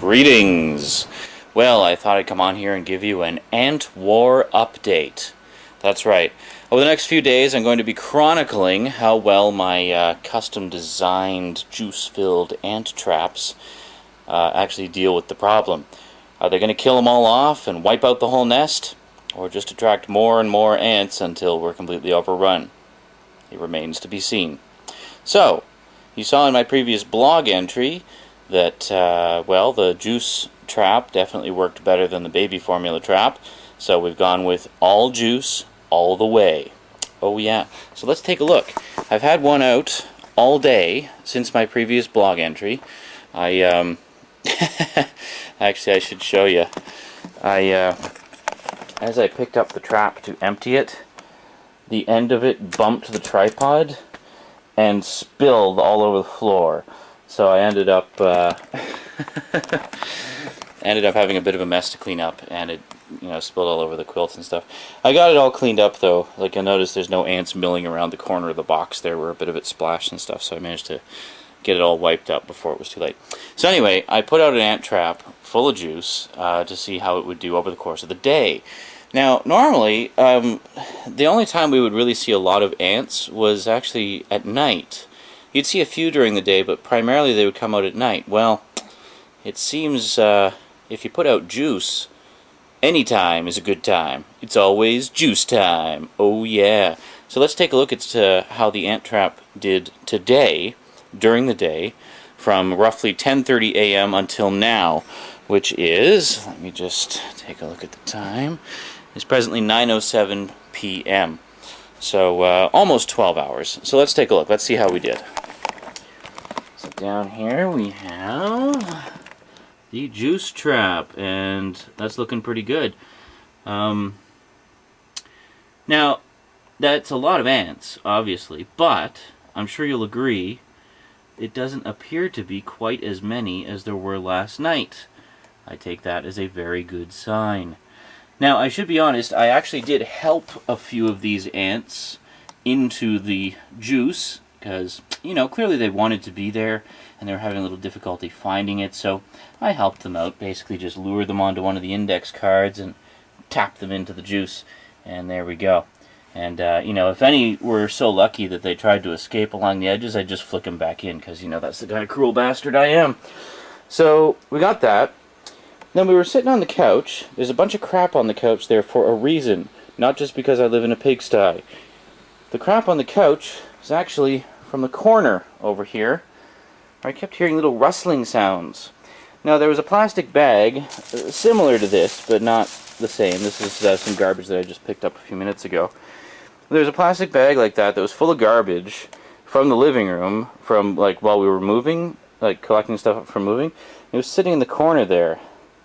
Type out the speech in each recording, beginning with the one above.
Greetings! Well, I thought I'd come on here and give you an ant war update. That's right. Over the next few days, I'm going to be chronicling how well my custom-designed, juice-filled ant traps actually deal with the problem. Are they going to kill them all off and wipe out the whole nest? Or just attract more and more ants until we're completely overrun? It remains to be seen. So, you saw in my previous blog entry that, well, the juice trap definitely worked better than the baby formula trap. So we've gone with all juice, all the way. Oh yeah. So let's take a look. I've had one out all day since my previous blog entry. Actually, I should show you. As I picked up the trap to empty it, the end of it bumped the tripod and spilled all over the floor. So I ended up having a bit of a mess to clean up, and it, spilled all over the quilts and stuff. I got it all cleaned up though. Like, I noticed there's no ants milling around the corner of the box there where a bit of it splashed and stuff, so I managed to get it all wiped up before it was too late. So anyway, I put out an ant trap full of juice to see how it would do over the course of the day. Now, normally, the only time we would really see a lot of ants was actually at night. You'd see a few during the day, but primarily they would come out at night. Well, it seems if you put out juice, any time is a good time. It's always juice time. Oh yeah. So let's take a look at how the ant trap did today, during the day, from roughly 10:30 a.m. until now, which is, let me just take a look at the time, it's presently 9:07 p.m. So almost 12 hours. So let's take a look. Let's see how we did. So down here we have the juice trap, and that's looking pretty good. Now, that's a lot of ants, obviously, but I'm sure you'll agree it doesn't appear to be quite as many as there were last night. I take that as a very good sign. Now, I should be honest, I actually did help a few of these ants into the juice, because, clearly they wanted to be there, and they were having a little difficulty finding it, so I helped them out, basically just lured them onto one of the index cards and tapped them into the juice, and there we go. And, if any were so lucky that they tried to escape along the edges, I'd just flick them back in, because, that's the kind of cruel bastard I am. So, we got that. Then we were sitting on the couch. There's a bunch of crap on the couch there for a reason, not just because I live in a pigsty. The crap on the couch is actually from the corner over here. I kept hearing little rustling sounds. Now, there was a plastic bag similar to this, but not the same. This is some garbage that I just picked up a few minutes ago. There was a plastic bag like that was full of garbage from the living room, from, while we were moving, collecting stuff up from moving. It was sitting in the corner there.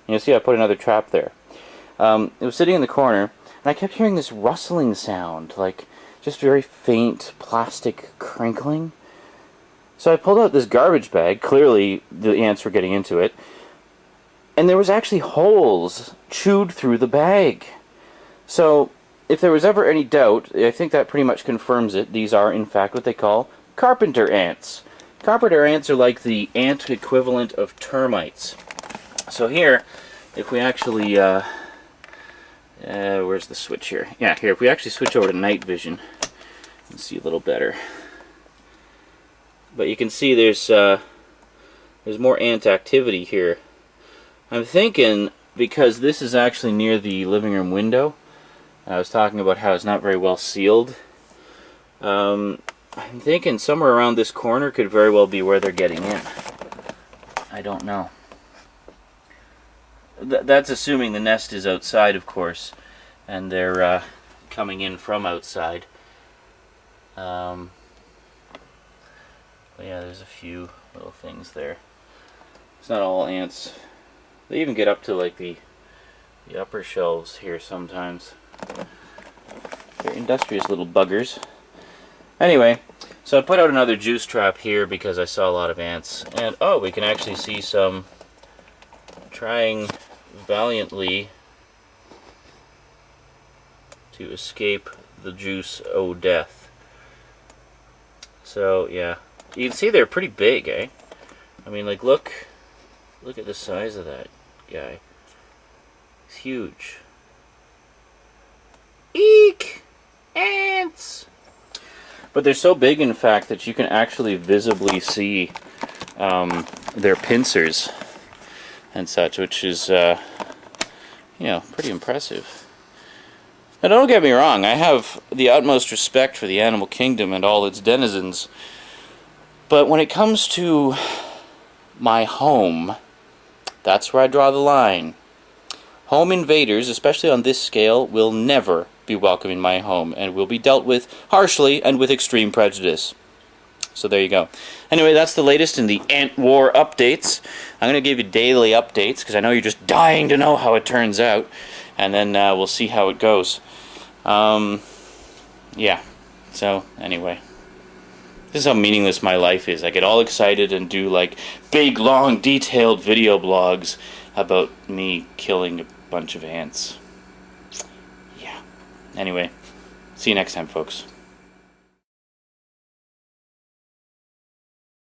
You see, I put another trap there. It was sitting in the corner, and I kept hearing this rustling sound, just very faint plastic crinkling. So I pulled out this garbage bag. Clearly, the ants were getting into it. And there was actually holes chewed through the bag. So, if there was ever any doubt, I think that pretty much confirms it. These are, in fact, what they call carpenter ants. Carpenter ants are like the ant equivalent of termites. So here, if we actually, where's the switch here? Yeah, here, if we actually switch over to night vision, you can see a little better. But you can see there's more ant activity here. I'm thinking, because this is actually near the living room window, I was talking about how it's not very well sealed. I'm thinking somewhere around this corner could very well be where they're getting in. I don't know. That's assuming the nest is outside, of course, and they're coming in from outside. But yeah, there's a few little things there. It's not all ants. They even get up to the upper shelves here sometimes. They're industrious little buggers. Anyway, so I put out another juice trap here because I saw a lot of ants. And, oh, we can actually see some trying valiantly to escape the juice, oh death. So, yeah. You can see they're pretty big, eh? I mean, look Look at the size of that guy. He's huge. Eek! Ants! But they're so big, in fact, that you can actually visibly see their pincers and such, which is, you know, pretty impressive. Now, don't get me wrong, I have the utmost respect for the animal kingdom and all its denizens, but when it comes to my home, that's where I draw the line. Home invaders, especially on this scale, will never be welcome in my home and will be dealt with harshly and with extreme prejudice. So there you go. Anyway, that's the latest in the Ant War updates. I'm going to give you daily updates because I know you're just dying to know how it turns out, and then we'll see how it goes. Yeah, so anyway, this is how meaningless my life is. I get all excited and do like big, long, detailed video blogs about me killing a bunch of ants. Yeah. Anyway, see you next time, folks.